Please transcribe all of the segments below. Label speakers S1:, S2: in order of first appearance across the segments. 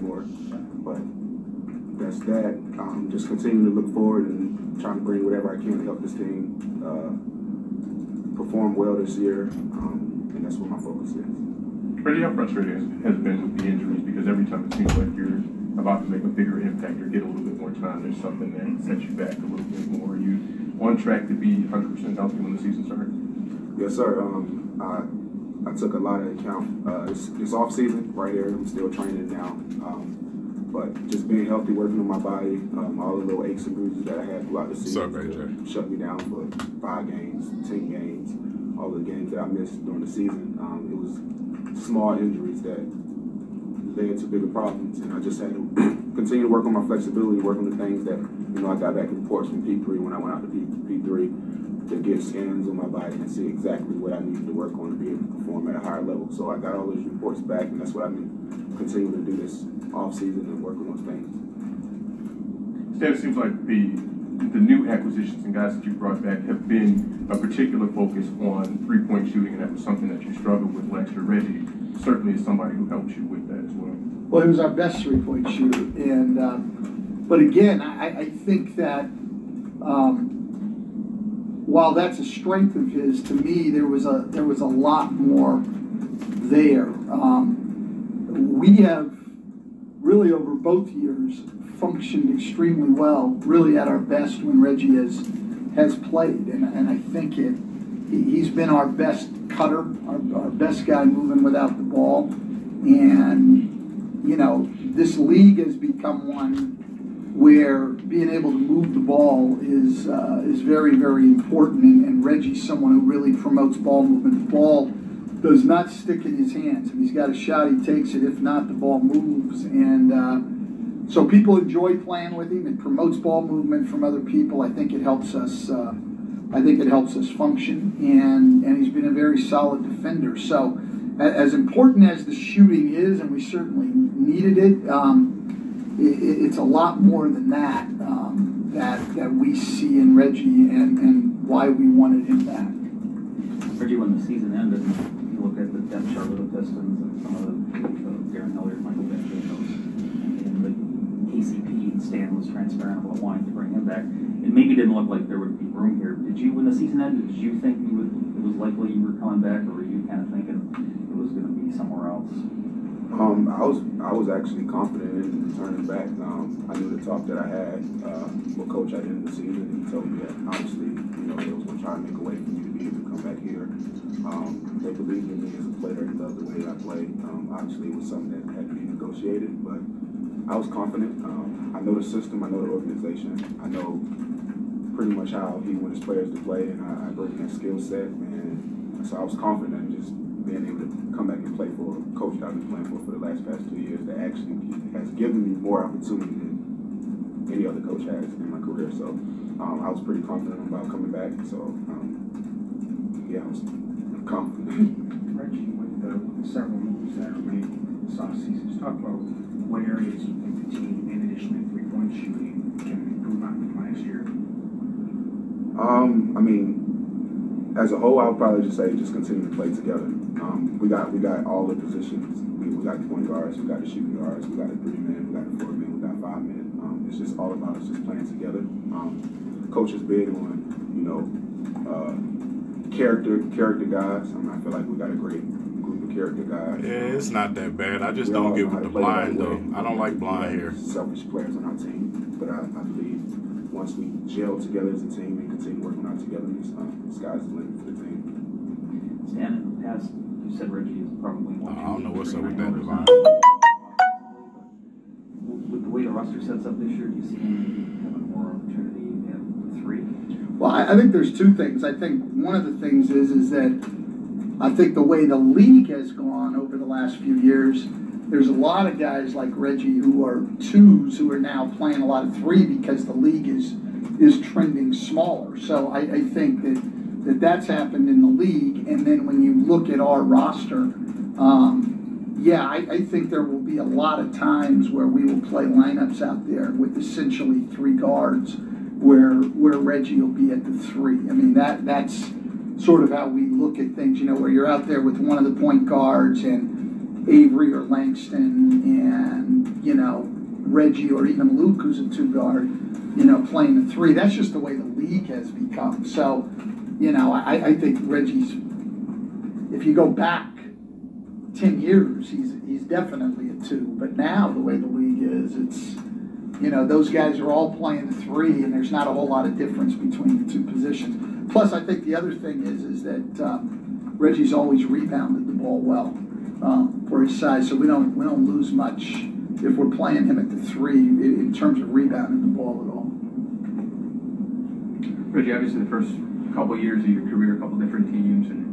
S1: more. But that's that. Just continuing to look forward and trying to bring whatever I can to help this team perform well this year, and that's what my focus is.
S2: Reggie, how frustrating has been with the injuries? Because every time it seems like you're about to make a bigger impact or get a little bit more time, there's something that sets you back a little bit more. Are you on track to be 100% healthy when the season starts?
S1: Yes, sir. I took a lot of account. It's off season right here. I'm still training now. But just being healthy, working on my body, all the little aches and bruises that I had throughout the season shut me down for 5 games, 10 games, all the games that I missed during the season. It was small injuries that led to bigger problems, and I just had to continue to work on my flexibility, work on the things that, I got back reports from P3 when I went out to P3 to get scans on my body and see exactly what I needed to work on to be able to perform at a higher level. So I got all those reports back, and that's what I've been continuing to do this off season and work on those things.
S2: Stan, it seems like the new acquisitions and guys that you brought back have been a particular focus on three-point shooting, and that was something that you struggled with last year. Reggie certainly is somebody who helped you with that as well.
S3: Well, he was our best three-point shooter, and but again, I think that while that's a strength of his, to me there was a lot more there. We have really over both years functioned extremely well, really at our best when Reggie has played, and I think he's been our best cutter, our best guy moving without the ball, and this league has become one where being able to move the ball is very, very important, and Reggie's someone who really promotes ball movement. The ball does not stick in his hands. If he's got a shot, he takes it. If not, the ball moves, and so people enjoy playing with him. It promotes ball movement from other people. I think it helps us. I think it helps us function, and he's been a very solid defender. So, as important as the shooting is, and we certainly needed it, it's a lot more than that that we see in Reggie, and why we wanted him back.
S4: Reggie, when the season ended, you look at the depth chart of the Pistons and some of the Darren Elliott, Michael Benjamin, and the KCP and Stan was transparent about wanting to bring him back. It maybe didn't look like there would be room here. Did you, when the season ended, did you think it was likely you were coming back, or were you kind of thinking it was going to be somewhere else?
S1: I was actually confident in returning back. I knew the talk that I had with Coach at the end of the season, and he told me that obviously, they was going to try and make a way for me to be able to come back here. They believed in me as a player. They loved the way I played. Obviously, it was something that had to be negotiated, but I was confident. I know the system. I know the organization. I know pretty much how he wants his players to play, and I bring that skill set. And so I was confident in just being able to come back and play for a coach that I've been playing for the past 2 years that actually has given me more opportunity than any other coach has in my career. So I was pretty confident about coming back. So yeah, I was confident.
S5: Reggie, with the several moves that are made this offseason, just talk about what areas you think the team, in addition to three-point shooting, can improve on from last year.
S1: I mean, as a whole, I would probably just say just continue to play together. We got all the positions. We got the point guards, we got the shooting guards, we got the 3-man, we got the 4-man, we got 5-man. It's just all about us just playing together. Coach is big on character guys. I feel like we got a great group of character guys.
S6: Yeah, it's not that bad. I just don't get with the blind though. I don't like blind here.
S1: Selfish players on our team, but I believe once we gel together as a team and continue working out together, the sky's the limit for the team.
S4: Stan, in the past, you said Reggie is probably one.
S6: I don't know what's up with that divine.
S4: With the way the roster sets up this year, do you see him having more opportunity at the 3?
S3: Well, I think there's two things. I think one of the things is that I think the way the league has gone over the last few years, there's a lot of guys like Reggie who are 2s who are now playing a lot of 3 because the league is trending smaller. So I think that's happened in the league. And then when you look at our roster, I think there will be a lot of times where we will play lineups out there with essentially 3 guards where Reggie will be at the 3. I mean, that's sort of how we look at things, where you're out there with one of the point guards and Avery or Langston and, Reggie or even Luke, who's a 2-guard, you know, playing the 3. That's just the way the league has become. So, you know, I think Reggie's, if you go back 10 years, he's definitely a 2. But now, the way the league is, it's, you know, those guys are all playing the 3, and there's not a whole lot of difference between the 2 positions. Plus, I think the other thing is that Reggie's always rebounded the ball well for his size, so we don't lose much if we're playing him at the 3 in terms of rebounding the ball at all.
S7: Reggie, obviously the first couple of years of your career, a couple different teams, and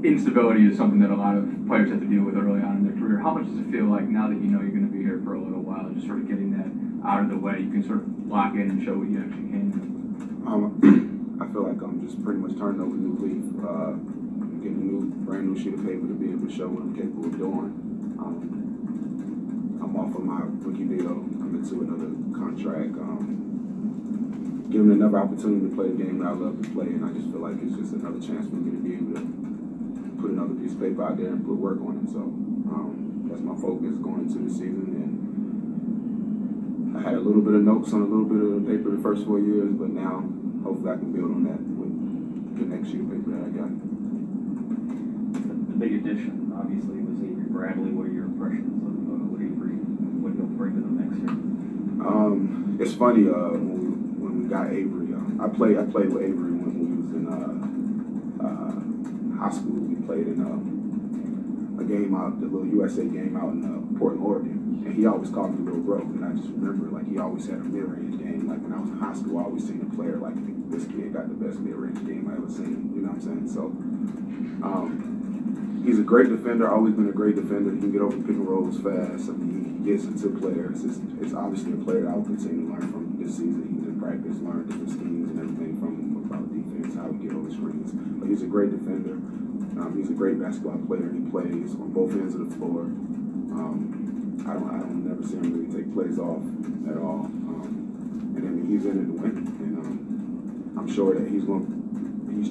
S7: instability is something that a lot of players have to deal with early on in their career. How much does it feel like now that you know you're going to be here for a little while, just sort of getting that out of the way, you can sort of lock in and show what you actually can do?
S1: I feel like I'm just pretty much turning over a new leaf, getting a brand new sheet of paper to be able to show what I'm capable of doing. I'm off of my rookie deal. I'm into another contract. Given another opportunity to play the game that I love to play, and I just feel like it's just another chance for me to be able to put another piece of paper out there and put work on it. So that's my focus going into the season. And I had a little bit of notes on a little bit of paper the first 4 years, but now hopefully I can build on that with the next sheet of paper that I got.
S4: The big addition, obviously, was Avery Bradley. What are your impressions of Avery, what he'll bring to them next year?
S1: It's funny, when we got Avery, I played with Avery when we was in high school. We played in a game out, the little USA game out in Portland, Oregon, and he always called me Little Bro, and I just remember, like, he always had a mid-range game. Like, when I was in high school, I always seen a player, like, this kid got the best mid-range game I ever seen, you know what I'm saying? So, he's a great defender, always been a great defender. He can get over pick and rolls fast. I mean, he gets into players. It's obviously a player that I will continue to learn from this season. He can practice, learn different schemes and everything from him about defense, how we get over screens. But he's a great defender. He's a great basketball player. He plays on both ends of the floor. I don't never see him really take plays off at all. And I mean, he's in it to win. And I'm sure that he's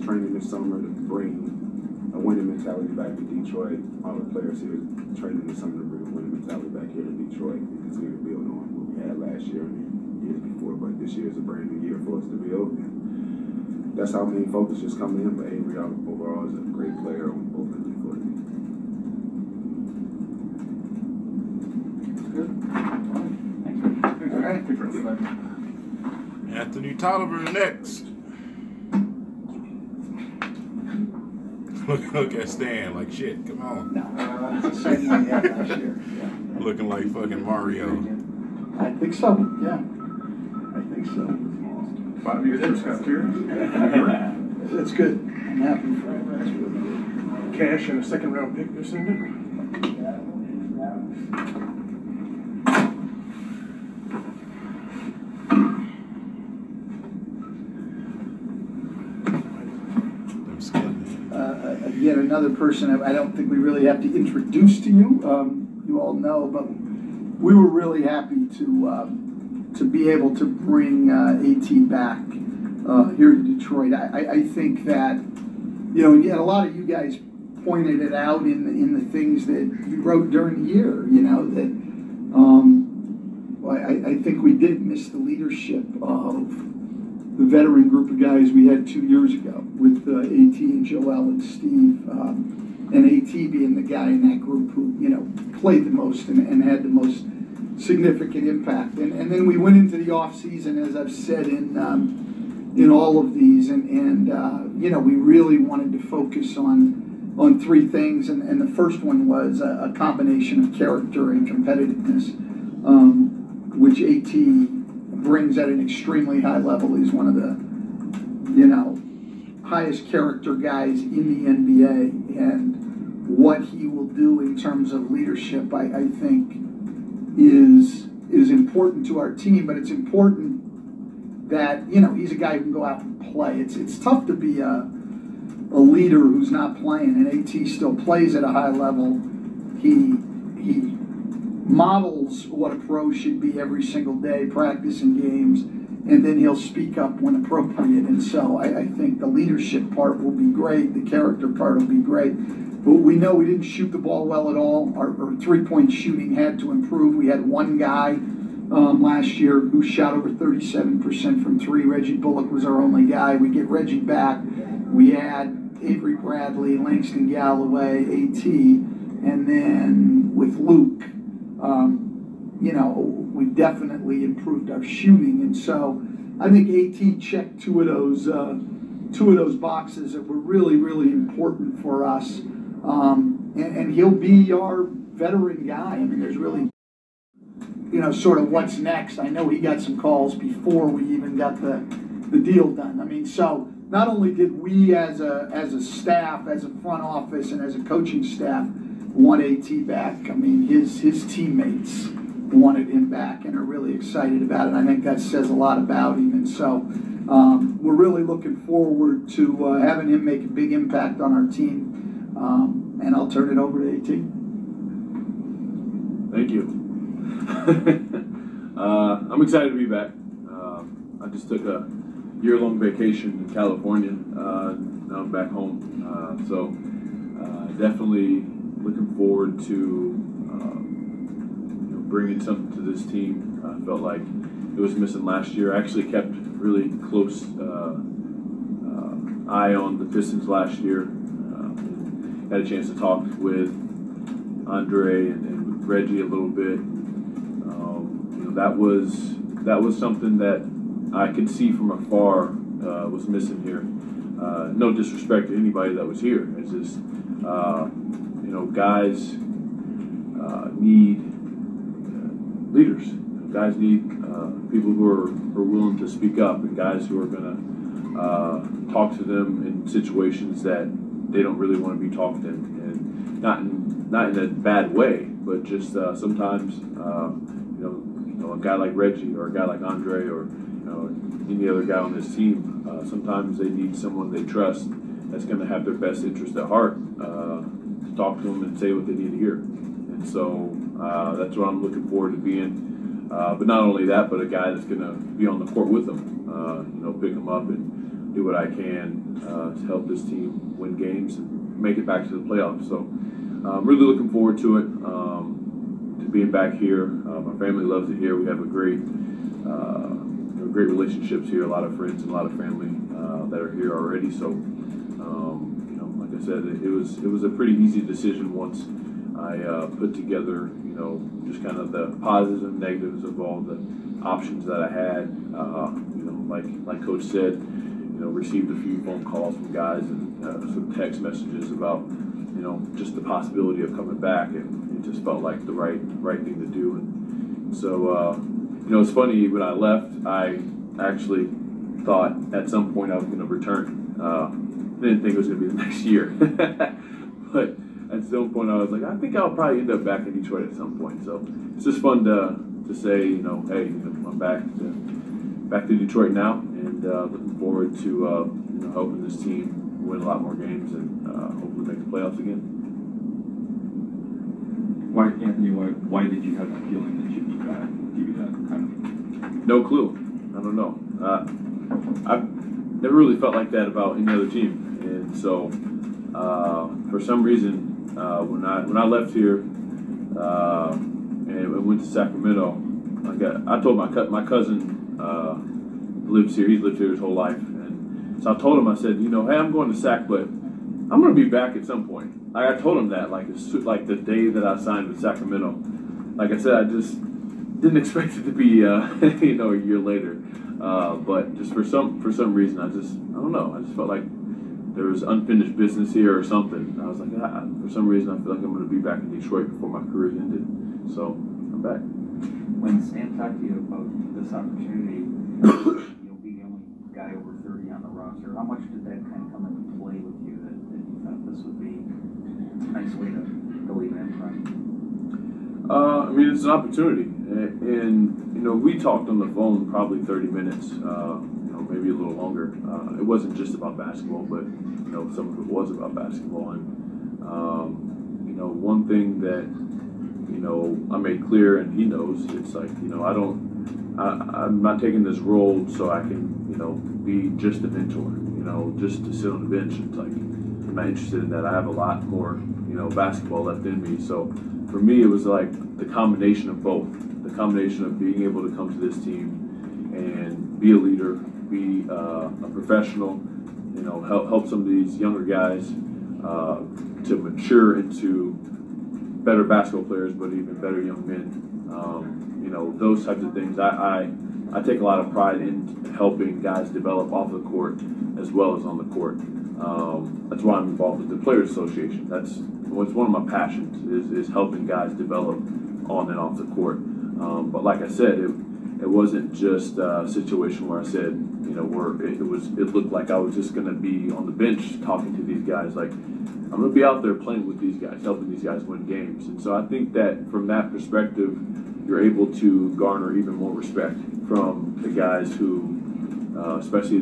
S1: training this summer to bring a winning mentality back to Detroit. All the players here training this summer to bring a winning mentality back here to Detroit and continue to build on what we had last year and years before. But this year is a brand new year for us to build. And that's how main focus is coming in. But Avery overall is a great player on both ends of the floor.
S4: Good. All right. Thanks, Reggie.
S6: Anthony Tolliver next. Look at Stan like shit. Come on.
S3: No, it's the same way he had last year. Yeah.
S6: Looking like fucking Mario.
S3: I think so, yeah. I think so.
S2: 5 years for Scott
S3: That's good. I'm happy for him. That's really good.
S2: Cash and a second round pick they're sending.
S3: Again, another person I don't think we really have to introduce to you. You all know, but we were really happy to be able to bring AT back here to Detroit. I think that, you know, and a lot of you guys pointed it out in the things that you wrote during the year, you know, that I think we did miss the leadership of the veteran group of guys we had 2 years ago with AT and Joel and Steve, and AT being the guy in that group who, you know, played the most and had the most significant impact. And then we went into the off season, as I've said in all of these, and you know, we really wanted to focus on 3 things, and the first one was a combination of character and competitiveness, which AT brings at an extremely high level. He's one of the, you know, highest character guys in the NBA, and what he will do in terms of leadership, I think, is important to our team. But it's important that, you know, he's a guy who can go out and play. It's tough to be a leader who's not playing, and AT still plays at a high level. He models what a pro should be every single day, practice and games, and then he'll speak up when appropriate. And so I think the leadership part will be great, the character part will be great. But we know we didn't shoot the ball well at all. Our three-point shooting had to improve. We had one guy last year who shot over 37% from three. Reggie Bullock was our only guy. We get Reggie back. We had Avery Bradley, Langston Galloway, AT, and then with Luke, we definitely improved our shooting. And so I think AT checked two of those boxes that were really, really important for us. And he'll be our veteran guy. I mean, there's really, sort of what's next. I know he got some calls before we even got the deal done. I mean, so not only did we as a staff, as a front office, and as a coaching staff want AT back, I mean, his teammates wanted him back and are really excited about it. I think that says a lot about him. And so we're really looking forward to having him make a big impact on our team. And I'll turn it over to AT.
S8: Thank you. I'm excited to be back. I just took a year-long vacation in California. Now I'm back home. So definitely looking forward to bringing something to this team. I felt like it was missing last year. I actually kept really close eye on the Pistons last year. Had a chance to talk with Andre and Reggie a little bit. That was something that I could see from afar was missing here. No disrespect to anybody that was here. It's just guys need leaders. Guys need people who are willing to speak up, and guys who are going to talk to them in situations that they don't really want to be talked in, and not in a bad way, but just sometimes a guy like Reggie or a guy like Andre or any other guy on this team, sometimes they need someone they trust that's going to have their best interest at heart, to talk to them and say what they need to hear. And so that's what I'm looking forward to being. But not only that, but a guy that's going to be on the court with them, pick them up and do what I can to help this team win games and make it back to the playoffs. So I'm really looking forward to it, to being back here. My family loves it here. We have a great relationships here, a lot of friends and a lot of family that are here already. So, like I said, it was a pretty easy decision once I put together, just kind of the positives and negatives of all the options that I had. Like Coach said, received a few phone calls from guys and some text messages about, just the possibility of coming back, and it just felt like the right thing to do. And so, it's funny, when I left, I actually thought at some point I was going to return. Didn't think it was going to be the next year. But at some point I was like, I think I'll probably end up back in Detroit at some point. So it's just fun to say, hey, I'm back to Detroit now, and looking forward to helping this team win a lot more games and hopefully make the playoffs again.
S9: Why, Anthony, why did you have the feeling that you'd be back? Give you that kind of...
S8: No clue. I don't know. I've never really felt like that about any other team, and so for some reason, when I left here and went to Sacramento, I told my cousin lives here. He's lived here his whole life, and so I told him, I said, hey, I'm going to Sac, but I'm going to be back at some point. I told him that like the day that I signed with Sacramento. Like I said, I just didn't expect it to be a year later. But just for some reason, I don't know. I just felt like there was unfinished business here or something. I was like, for some reason, I feel like I'm going to be back in Detroit before my career ended. So I'm back.
S4: When Stan talked to you about this opportunity, being the only guy over 30 on the roster, how much did that kind of come into play with you that you thought this would be a nice way to leave an imprint?
S8: I mean, it's an opportunity, and we talked on the phone probably 30 minutes, maybe a little longer. It wasn't just about basketball, but some of it was about basketball. And one thing that I made clear, and he knows, it's like I'm not taking this role so I can be just a mentor, just to sit on the bench. It's like not interested in that. I have a lot more, basketball left in me. So for me, it was like the combination of both. The combination of being able to come to this team and be a leader, be a professional, help some of these younger guys to mature into better basketball players, but even better young men. Those types of things. I take a lot of pride in helping guys develop off the court as well as on the court. That's why I'm involved with the Players Association. That's what's one of my passions is helping guys develop on and off the court. But like I said, it wasn't just a situation where I said, where it looked like I was just going to be on the bench talking to these guys. Like, I'm going to be out there playing with these guys, helping these guys win games. And so I think that from that perspective, you're able to garner even more respect from the guys who, especially,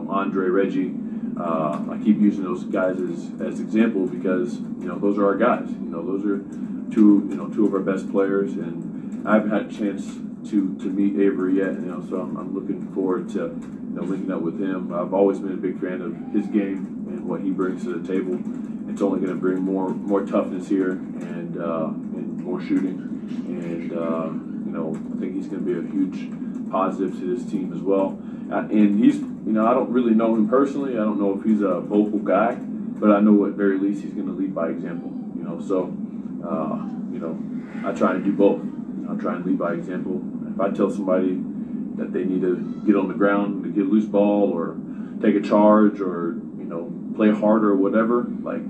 S8: Andre, Reggie. I keep using those guys as example because, those are our guys. Those are two of our best players. And I haven't had a chance to meet Avery yet, so I'm looking forward to, linking up with him. I've always been a big fan of his game and what he brings to the table. It's only going to bring more toughness here and more shooting. And, I think he's going to be a huge positive to this team as well. And he's, I don't really know him personally. I don't know if he's a vocal guy, but I know at very least he's going to lead by example. So, I try and do both. I try and lead by example. If I tell somebody that they need to get on the ground to get a loose ball or take a charge or, play harder or whatever, like,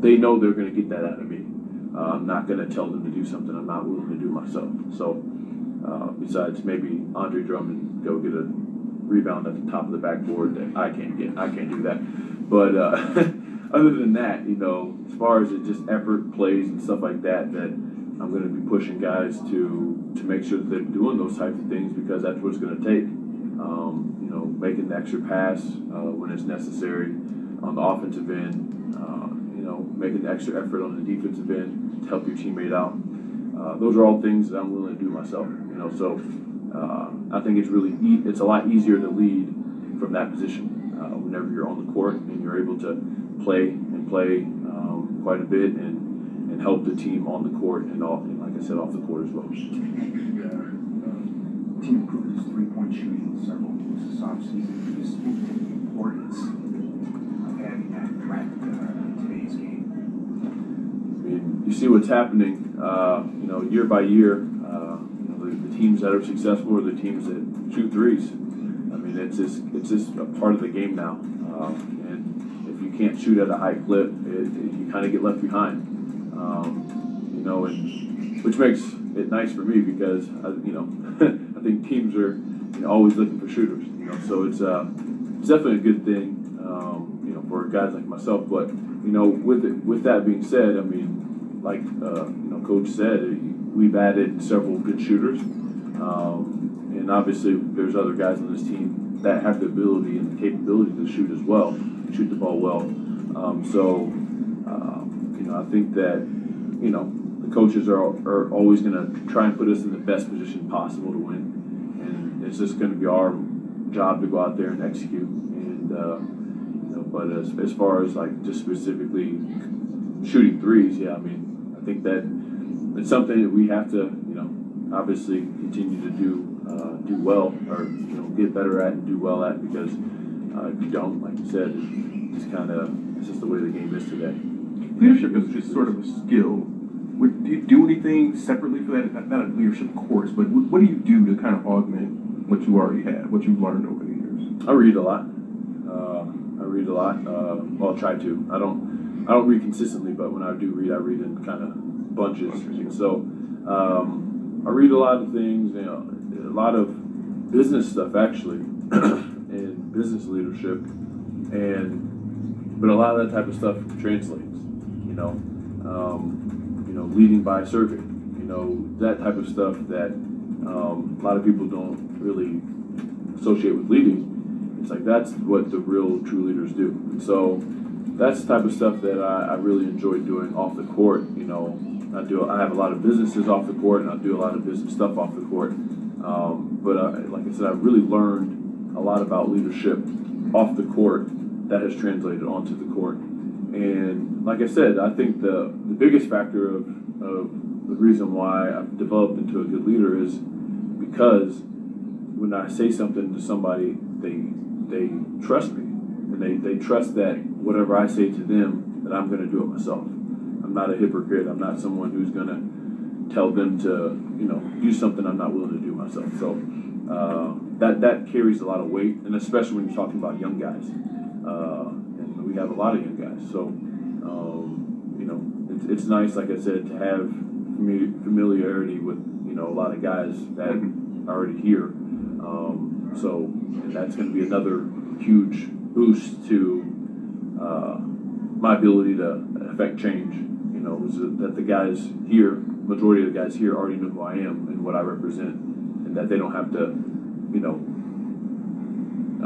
S8: they know they're going to get that out of me. I'm not going to tell them to do something I'm not willing to do myself. So, besides maybe Andre Drummond go get a rebound at the top of the backboard that I can't get. I can't do that. But other than that, as far as just effort, plays, and stuff like that, that I'm going to be pushing guys to make sure that they're doing those types of things because that's what it's going to take. Making the extra pass when it's necessary on the offensive end. Making the extra effort on the defensive end to help your teammate out. Those are all things that I'm willing to do myself. So I think it's a lot easier to lead from that position whenever you're on the court and you're able to play quite a bit and help the team on the court and like I said, off the court as well.
S5: The team improved its three-point shooting several moves this offseason. Just the importance of having that threat in today's game.
S8: I mean, you see what's happening, year by year. The teams that are successful are the teams that shoot threes. I mean, it's just a part of the game now. And if you can't shoot at a high clip, you kind of get left behind. And which makes it nice for me because I think teams are always looking for shooters. So it's definitely a good thing. For guys like myself. But with that being said, I mean, like Coach said, we've added several good shooters, and obviously there's other guys on this team that have the ability and the capability to shoot as well, shoot the ball well. I think that the coaches are always going to try and put us in the best position possible to win, and it's just going to be our job to go out there and execute. And but as far as like just specifically shooting threes, yeah, I mean, I think that it's something that we have to, obviously continue to do well or get better at and do well at because if you don't, like you said, it's just the way the game is today.
S2: Leadership is just sort of a skill. Do you do anything separately for that? Not a leadership course, but what do you do to kind of augment what you already had, what you've learned over the years?
S8: I read a lot. Well, try to. I don't read consistently, but when I do read, I read in kind of bunches. And so I read a lot of things, a lot of business stuff actually, and business leadership, but a lot of that type of stuff translates. Leading by serving. That type of stuff that a lot of people don't really associate with leading. It's like that's what the real true leaders do. And so that's the type of stuff that I really enjoy doing off the court. I have a lot of businesses off the court, and I do a lot of business stuff off the court. But like I said, I've really learned a lot about leadership off the court that has translated onto the court. And like I said, I think the biggest factor of the reason why I've developed into a good leader is because when I say something to somebody, they trust me, and they trust that whatever I say to them, that I'm going to do it myself. I'm not a hypocrite. I'm not someone who's going to tell them to, do something I'm not willing to do myself. So that carries a lot of weight, and especially when you're talking about young guys. And we have a lot of young guys. So, it's nice, like I said, to have familiarity with, a lot of guys that are already here. And that's going to be another huge boost to my ability to affect change. Is that the guys here, majority of the guys here already know who I am and what I represent, and that they don't have to,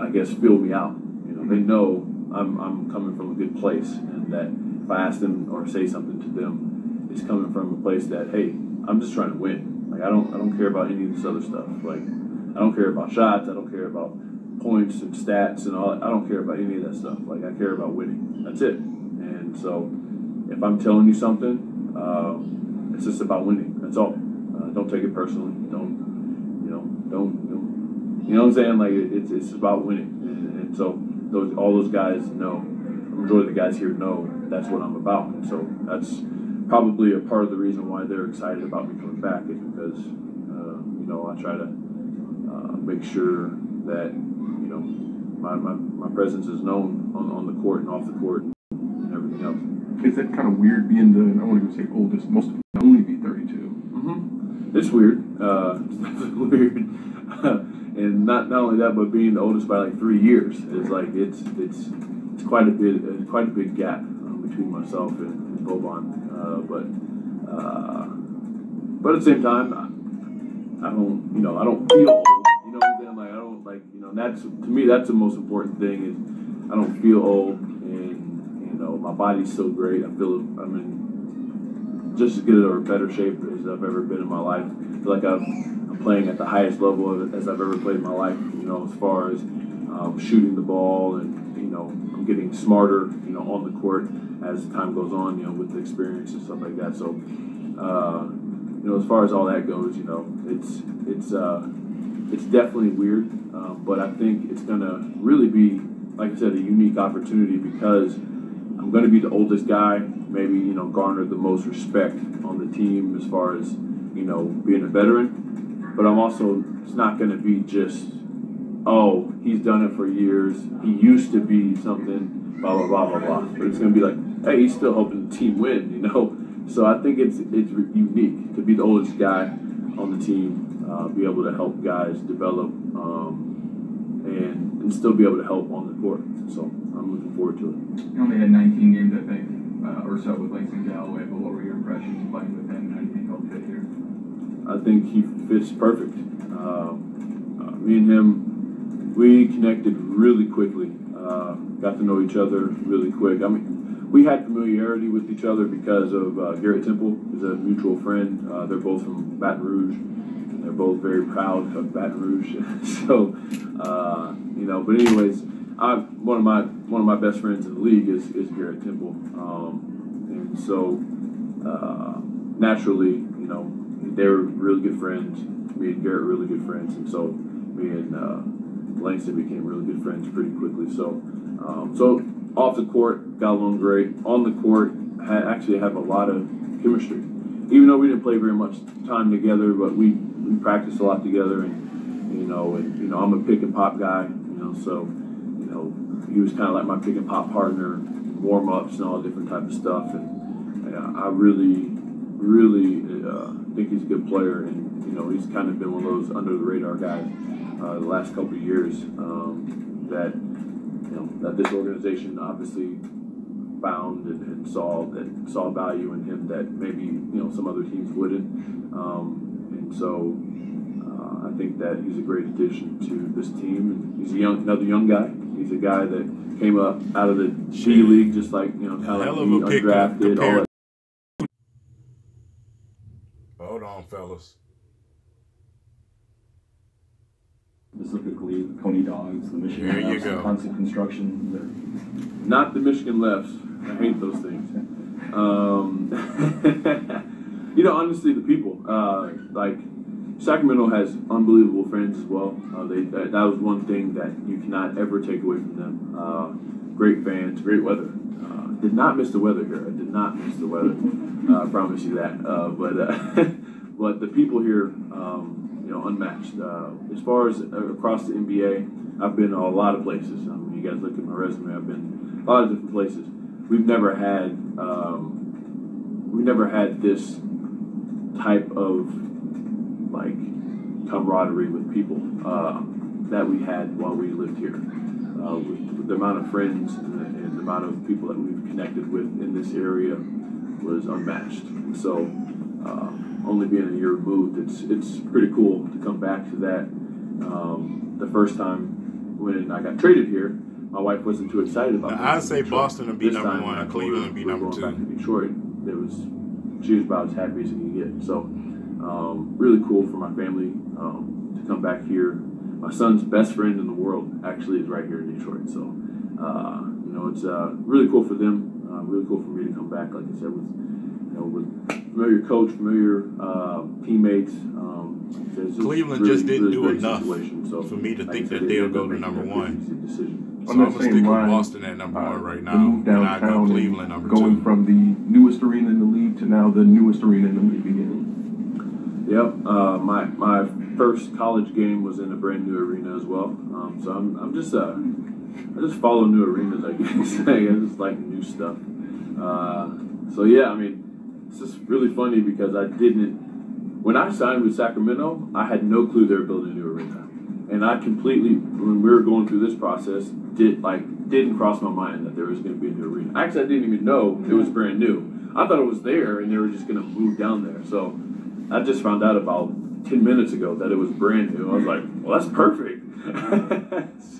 S8: I guess, fill me out. They know I'm coming from a good place, and that if I ask them or say something to them, it's coming from a place that, hey, I'm just trying to win. Like I don't care about any of this other stuff. Like I don't care about shots. I don't care about points and stats and all. I don't care about any of that stuff. Like I care about winning. That's it. And so if I'm telling you something, it's just about winning. That's all. Don't take it personally. Don't. You know what I'm saying? Like it's about winning. And so all those guys know. The majority of the guys here know that's what I'm about. And so that's probably a part of the reason why they're excited about me coming back is because I try to make sure that my presence is known on the court and off the court and everything else.
S2: Is that kind of weird being I won't even say oldest, most of them only be 32?
S8: Mm-hmm. It's weird. It's definitely weird. And not only that, but being the oldest by like 3 years, it's like it's quite a big gap between myself and Boban. But at the same time, I don't feel old. You know what I'm saying? Like I don't that's, to me, that's the most important thing is I don't feel old, and my body's still great. I'm in just as good or better shape as I've ever been in my life. I feel like I'm playing at the highest level as I've ever played in my life. As far as shooting the ball, and I'm getting smarter, on the court as time goes on, with the experience and stuff like that. So, as far as all that goes, it's definitely weird, but I think it's gonna really be, like I said, a unique opportunity because I'm gonna be the oldest guy, maybe garner the most respect on the team as far as being a veteran. But I'm also, it's not gonna be just, oh, he's done it for years, he used to be something, blah blah blah blah blah. But it's gonna be like, hey, he's still helping the team win, So I think it's unique to be the oldest guy on the team, be able to help guys develop, and still be able to help on the court. So I'm looking forward to it.
S7: You only had 19 games, I think, or so with Langston Galloway, but what were your impressions playing with him, and how do you think he'll fit here?
S8: I think he fits perfect. Me and him, we connected really quickly. Got to know each other really quick. I mean, we had familiarity with each other because of Garrett Temple is a mutual friend. They're both from Baton Rouge, and they're both very proud of Baton Rouge. So, but anyways, one of my best friends in the league is Garrett Temple, and so naturally, they were really good friends. Me and Garrett were really good friends, and so me and Langston became really good friends pretty quickly. So off the court, got along great. On the court, actually have a lot of chemistry. Even though we didn't play very much time together, but we practiced a lot together, and I'm a pick and pop guy, so he was kind of like my pick and pop partner, warm ups and all different type of stuff, and I really think he's a good player, and he's kind of been one of those under the radar guys the last couple of years that this organization obviously found and saw value in him that maybe some other teams wouldn't, and so I think that he's a great addition to this team. And he's another young guy. He's a guy that came up out of the G League, just like kind of like me, undrafted. All that.
S6: Hold on, fellas.
S9: Specifically the Coney Dogs, the Michigan
S6: There you
S9: Lefts,
S6: go.
S9: constant construction.
S8: Not the Michigan Lefts. I hate those things. You know, honestly, the people. Like, Sacramento has unbelievable fans as well. That was one thing that you cannot ever take away from them. Great fans, great weather. Did not miss the weather here. I did not miss the weather. I promise you that. But the people here, you know, unmatched. As far as across the NBA, I've been a lot of places. You guys look at my resume. I've been a lot of different places. We've never had this type of like camaraderie with people that we had while we lived here. With the amount of friends and the amount of people that we've connected with in this area was unmatched. So only being a year removed, it's pretty cool to come back to that. The first time when I got traded here, my wife wasn't too excited about it.
S6: I'd say Boston would be
S8: This
S6: number
S8: time,
S6: one, Cleveland would be number
S8: going back to
S6: two.
S8: Detroit, she was about as happy as you can get. So really cool for my family to come back here. My son's best friend in the world actually is right here in Detroit. So you know, it's really cool for them. Really cool for me to come back, like I said, with familiar coach, familiar teammates.
S6: Cleveland just didn't do enough for me to think that they'll go to number one. So I'm going to stick with Boston at number one right now, and I go Cleveland number
S2: going
S6: two.
S2: from the newest arena in the league to now the newest arena in the league again.
S8: Yep, my first college game was in a brand new arena as well. So I just follow new arenas, I guess. I just like new stuff. So yeah, I mean, it's just really funny because when I signed with Sacramento, I had no clue they were building a new arena. And I completely, when we were going through this process, didn't cross my mind that there was going to be a new arena. Actually, I didn't even know it was brand new. I thought it was there and they were just going to move down there. So I just found out about 10 minutes ago that it was brand new. I was like, well, that's perfect.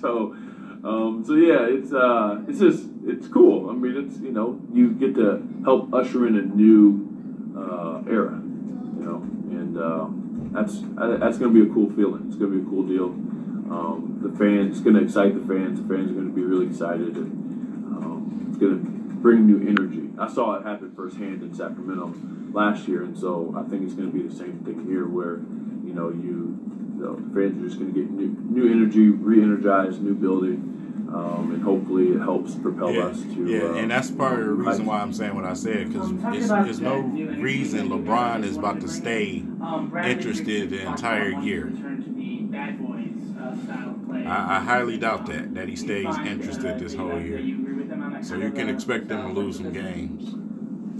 S8: So yeah, it's cool. I mean, it's, you know, you get to help usher in a new era, you know, and that's going to be a cool feeling. It's going to be a cool deal. The fans, it's going to excite the fans. The fans are going to be really excited, and it's going to bring new energy. I saw it happen firsthand in Sacramento last year, and so I think it's going to be the same thing here, where you know the fans are just going to get new energy, re-energized, new building. And hopefully it helps propel us to.
S6: Yeah, and that's part of the reason why I'm saying what I said, because there's no reason LeBron is about to stay interested the entire year. I highly doubt that he stays interested this whole year. So you can expect them to lose some games.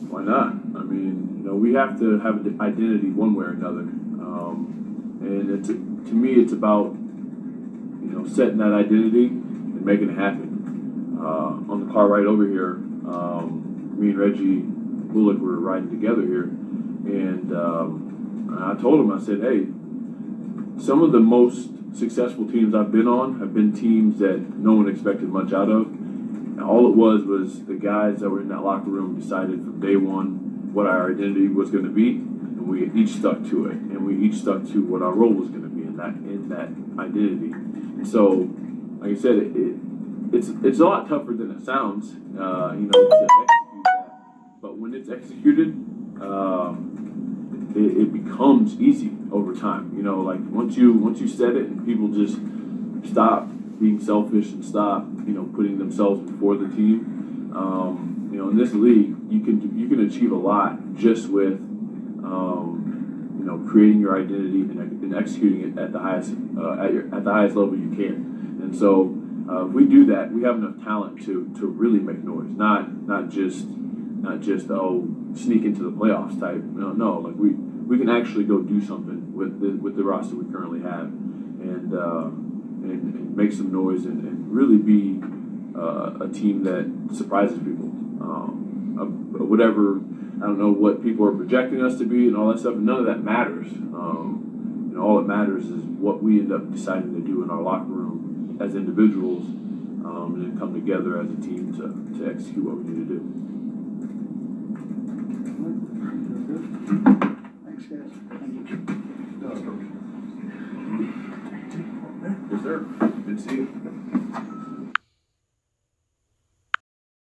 S8: Why not? I mean, you know, we have to have an identity one way or another, and to me, it's about, you know, setting that identity and making it happen. On the car ride over here, me and Reggie Bullock were riding together here, and I told him, I said, hey, some of the most successful teams I've been on have been teams that no one expected much out of. And all it was the guys that were in that locker room decided from day one what our identity was going to be, and we each stuck to it, and we each stuck to what our role was going to be in that identity. And so, like I said, it's a lot tougher than it sounds, you know, to execute that. But when it's executed, it becomes easy over time. You know, like once you set it and people just stop being selfish and stop, you know, putting themselves before the team. You know, in this league, you can achieve a lot just with, you know, creating your identity and executing it at the highest at the highest level you can. And so, if we do that, we have enough talent to really make noise. Not just sneak into the playoffs type. No, like we can actually go do something with the roster we currently have, and make some noise and really be a team that surprises people. Whatever, I don't know what people are projecting us to be and all that stuff. None of that matters. You know, all that matters is what we end up deciding to do in our locker room as individuals, and then come together as a team to execute what we need to do.
S3: Thanks, guys. Thank you.
S8: Yes, sir.
S1: to see you.